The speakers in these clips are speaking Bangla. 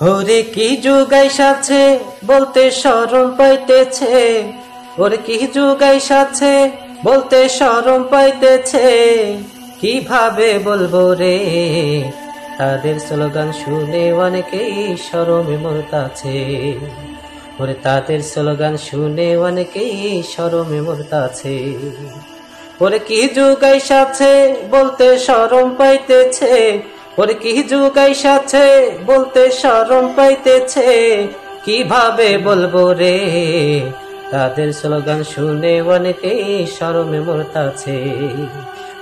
ওরে কি যুগ আইসাছে বলতে শরম পাইতেছে, ওরে কি যুগ আইসাছে বলতে শরম পাইতেছে, কিভাবে বলবো রে। তাদের স্লোগান শুনে অনেকেই শরমে মরতাছে, ওরে তাদের স্লোগান শুনে অনেকেই শরমে মরতাছে। ওরে কি যুগ আইসাছে বলতে শরম পাইতেছে, ওরে কি যুগ আইসাছে বলতে শরম পাইতেছে, কিভাবে বলবো রে। তাদের স্লোগান শুনে অনেকেই শরমে মরতাছে,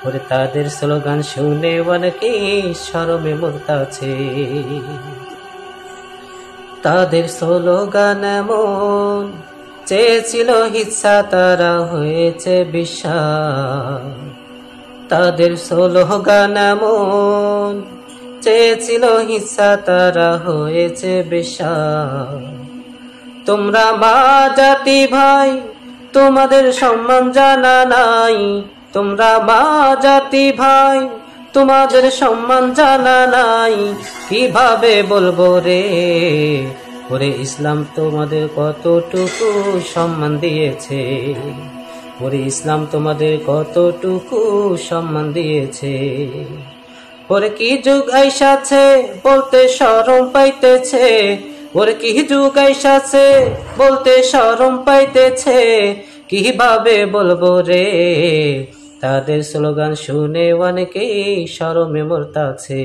ওরে তাদের স্লোগান শুনে অনেকেই শরমে মরতাছে। তাদের স্লোগান এমন চেয়েছিল হিচ্ছা, তারা হয়েছে বিশ্বাস। তাদের স্লোগান এমন চেয়েছিল হিচ্ছা, তারা হয়েছে বিশ্বাস। তোমরা মা জাতি ভাই তোমাদের সম্মান জানা নাই, তোমরা মা জাতি ভাই তোমাদের সম্মান জানা নাই, কিভাবে বলবো রে। ওরে ইসলাম তোমাদের কতটুকু সম্মান দিয়েছে, ওরে ইসলাম তোমাদের কতটুকু সম্মান দিয়েছে। ওরে কি যুগ আইসাছে বলতে শরম পাইতেছে, ওরে কি যুগ আইসাছে বলতে শরম পাইতেছে, কিভাবে বলবো রে। তাদের স্লোগান শুনে অনেকেই শরমে মরতাছে,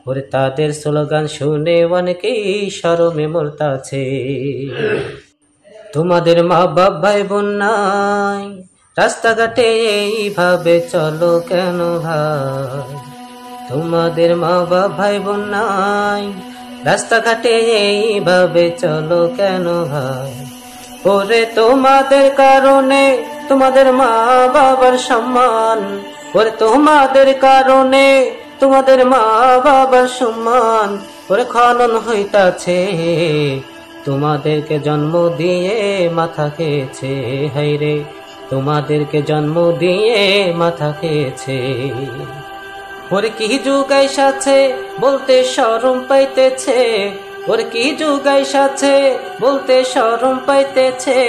ওরে তাদের স্লোগান শুনে অনেকেই শরমে মরতাছে। তোমাদের মা বাপ ভাই বোন নাই, রাস্তাঘাটে এইভাবে চলো কেন ভাই। তোমাদের মা বাপ ভাই বোন নাই, রাস্তাঘাটে এইভাবে চলো কেন ভাই। ওরে তোমাদের কারণে তোমাদের মা বাবার সম্মান, ওরে তোমাদের কারণে তোমাদের মা বাবার সম্মান, ওরে খনন হইতাছে। তোমাদেরকে জন্ম দিয়ে মাথা খেয়েছে, হায়রে তোমাদেরকে জন্ম দিয়ে মাথা খেয়েছে। ওরে কি যুগ আইসাছে বলতে শরম পাইতেছে, ওরে কি যুগ আইসাছে বলতে শরম পাইতেছে,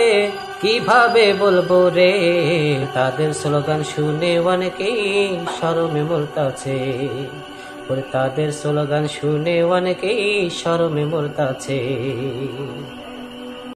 কিভাবে বলবো রে। তাদের স্লোগান শুনে অনেকেই শরমে মরতাছে, ওরে তাদের স্লোগান শুনে অনেকেই শরমে মরতাছে।